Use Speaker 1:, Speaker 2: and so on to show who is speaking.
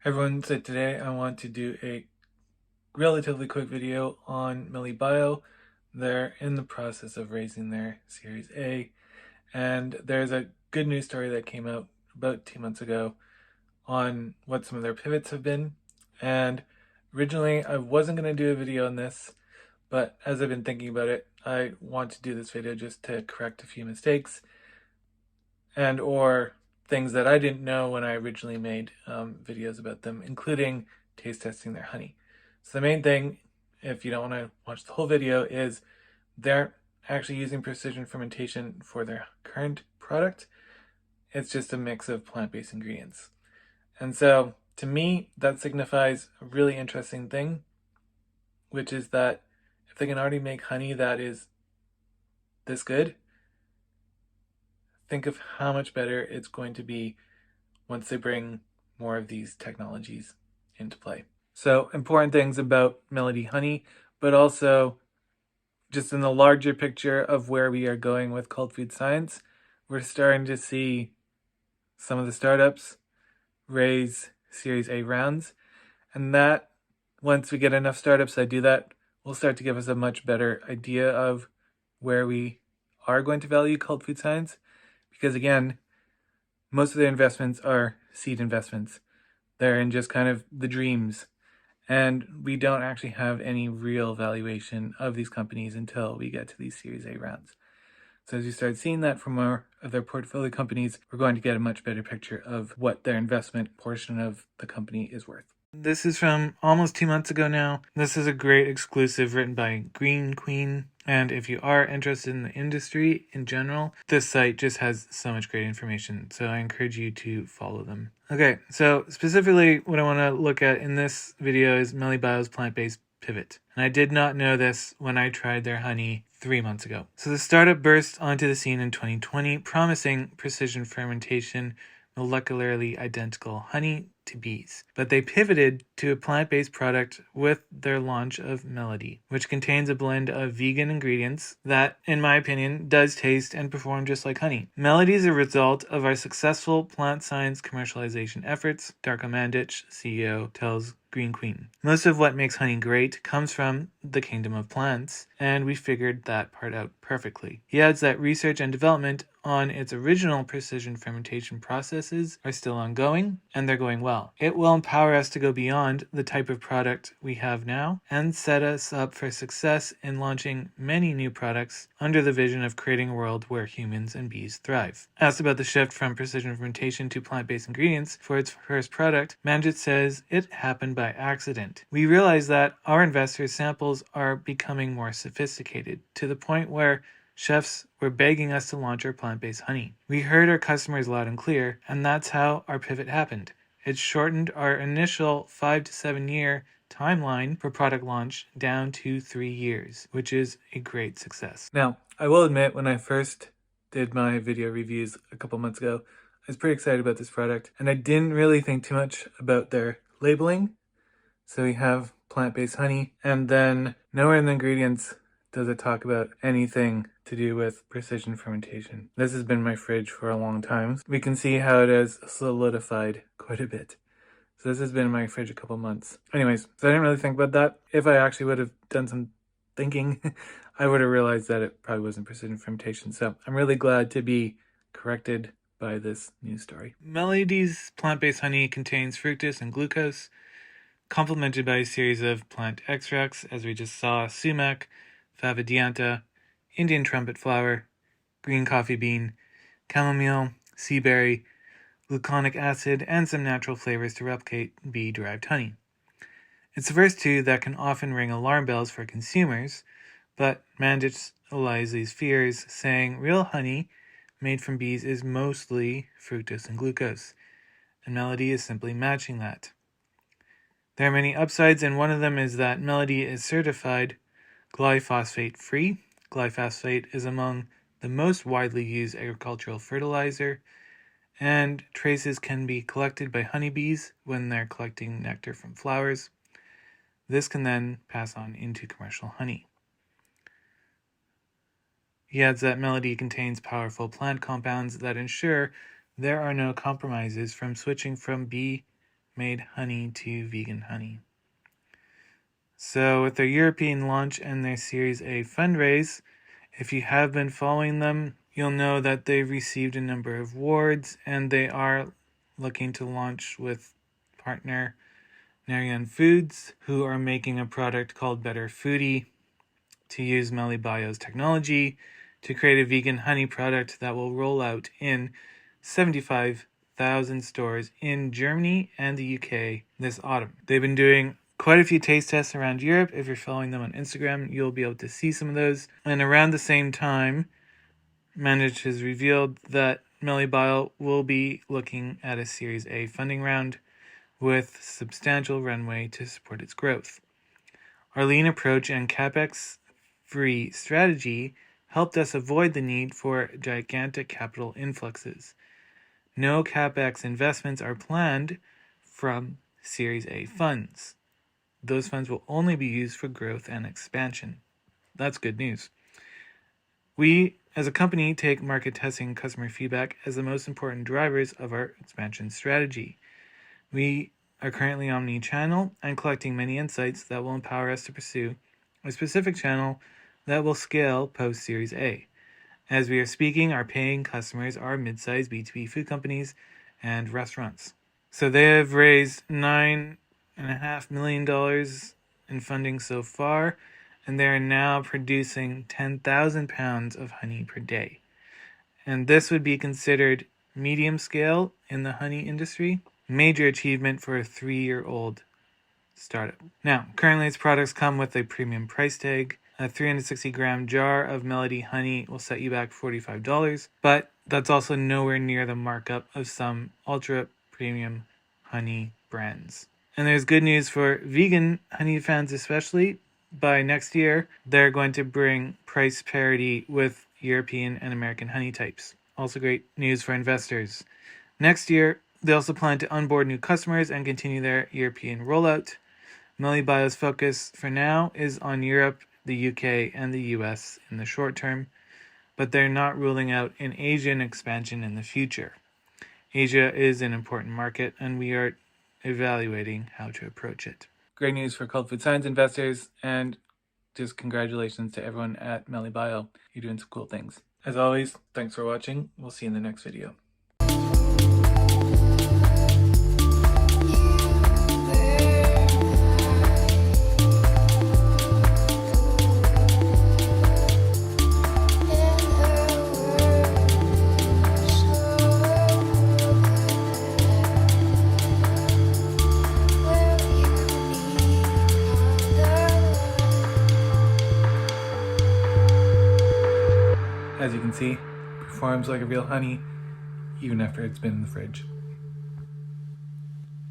Speaker 1: Everyone, so today I want to do a relatively quick video on Melibio. They're in the process of raising their Series A, and there's a good news story that came out about 2 months ago on what some of their pivots have been. And originally I wasn't going to do a video on this, but as I've been thinking about it, I want to do this video just to correct a few mistakes and or things that I didn't know when I originally made videos about them, including taste testing their honey. So the main thing, if you don't want to watch the whole video, is they're actually using precision fermentation for their current product. It's just a mix of plant-based ingredients. And so to me, that signifies a really interesting thing, which is that if they can already make honey that is this good, think of how much better it's going to be once they bring more of these technologies into play. So important things about Mellody honey, but also just in the larger picture of where we are going with cold food science, we're starting to see some of the startups raise Series A rounds. And that, once we get enough startups that do that, will start to give us a much better idea of where we are going to value cold food science. Because again, most of their investments are seed investments. They're in just kind of the dreams. And we don't actually have any real valuation of these companies until we get to these Series A rounds. So as you start seeing that from more of their portfolio companies, we're going to get a much better picture of what their investment portion of the company is worth. This is from almost 2 months ago now. This is a great exclusive written by Green Queen. And if you are interested in the industry in general, this site just has so much great information. So I encourage you to follow them. Okay, so specifically what I want to look at in this video is Melibio's plant-based pivot. And I did not know this when I tried their honey 3 months ago. So the startup burst onto the scene in 2020, promising precision fermentation, molecularly identical honey to bees. But they pivoted to a plant-based product with their launch of Mellody, which contains a blend of vegan ingredients that, in my opinion, does taste and perform just like honey. Mellody is a result of our successful plant science commercialization efforts, Darko Mandic, CEO, tells Green Queen. Most of what makes honey great comes from the kingdom of plants, and we figured that part out perfectly. He adds that research and development on its original precision fermentation processes are still ongoing, and they're going well. It will empower us to go beyond the type of product we have now and set us up for success in launching many new products under the vision of creating a world where humans and bees thrive. Asked about the shift from precision fermentation to plant-based ingredients for its first product, Manjit says it happened by accident. We realized that our investors' samples are becoming more sophisticated to the point where chefs were begging us to launch our plant-based honey. We heard our customers loud and clear, and that's how our pivot happened. It shortened our initial 5 to 7 year timeline for product launch down to 3 years, which is a great success. Now, I will admit, when I first did my video reviews a couple months ago, I was pretty excited about this product, and I didn't really think too much about their labeling. So we have plant-based honey, and then nowhere in the ingredients does it talk about anything to do with precision fermentation. This has been in my fridge for a long time. We can see how it has solidified quite a bit. So this has been in my fridge a couple months. Anyways, so I didn't really think about that. If I actually would have done some thinking, I would have realized that it probably wasn't precision fermentation. So I'm really glad to be corrected by this news story. Melody's plant-based honey contains fructose and glucose, complemented by a series of plant extracts, as we just saw: sumac, fava dianta, Indian trumpet flower, green coffee bean, chamomile, sea berry, gluconic acid, and some natural flavors to replicate bee-derived honey. It's the first two that can often ring alarm bells for consumers, but Mandic allies these fears, saying real honey made from bees is mostly fructose and glucose, and Mellody is simply matching that. There are many upsides, and one of them is that Mellody is certified glyphosate-free. Glyphosate is among the most widely used agricultural fertilizer, and traces can be collected by honeybees when they're collecting nectar from flowers. This can then pass on into commercial honey. He adds that Mellody contains powerful plant compounds that ensure there are no compromises from switching from bee made honey to vegan honey. So with their European launch and their Series A fundraise, if you have been following them, you'll know that they've received a number of awards, and they are looking to launch with partner Narayan Foods, who are making a product called Better Foodie to use Melibio's technology to create a vegan honey product that will roll out in 75,000 stores in Germany and the UK this autumn. They've been doing quite a few taste tests around Europe. If you're following them on Instagram, you'll be able to see some of those. And around the same time, Managed has revealed that Melibio will be looking at a Series A funding round with substantial runway to support its growth. Our lean approach and capex-free strategy helped us avoid the need for gigantic capital influxes. No capex investments are planned from Series A funds. Those funds will only be used for growth and expansion. That's good news. We, as a company, take market testing and customer feedback as the most important drivers of our expansion strategy. We are currently omni-channel and collecting many insights that will empower us to pursue a specific channel that will scale post-Series A. As we are speaking, our paying customers are mid-sized B2B food companies and restaurants. So they have raised $9.5 million in funding so far, and they are now producing 10,000 pounds of honey per day. And this would be considered medium scale in the honey industry. Major achievement for a 3-year-old startup. Now, currently its products come with a premium price tag. A 360-gram jar of Mellody honey will set you back $45, but that's also nowhere near the markup of some ultra-premium honey brands. And there's good news for vegan honey fans especially. By next year, they're going to bring price parity with European and American honey types. Also great news for investors. Next year, they also plan to onboard new customers and continue their European rollout. Melibio's focus for now is on Europe, the UK, and the US in the short term, but they're not ruling out an Asian expansion in the future. Asia is an important market, and we are evaluating how to approach it. Great news for Cold Food Science investors, and just congratulations to everyone at Melibio. You're doing some cool things. As always, thanks for watching. We'll see you in the next video. As you can see, performs like a real honey even after it's been in the fridge.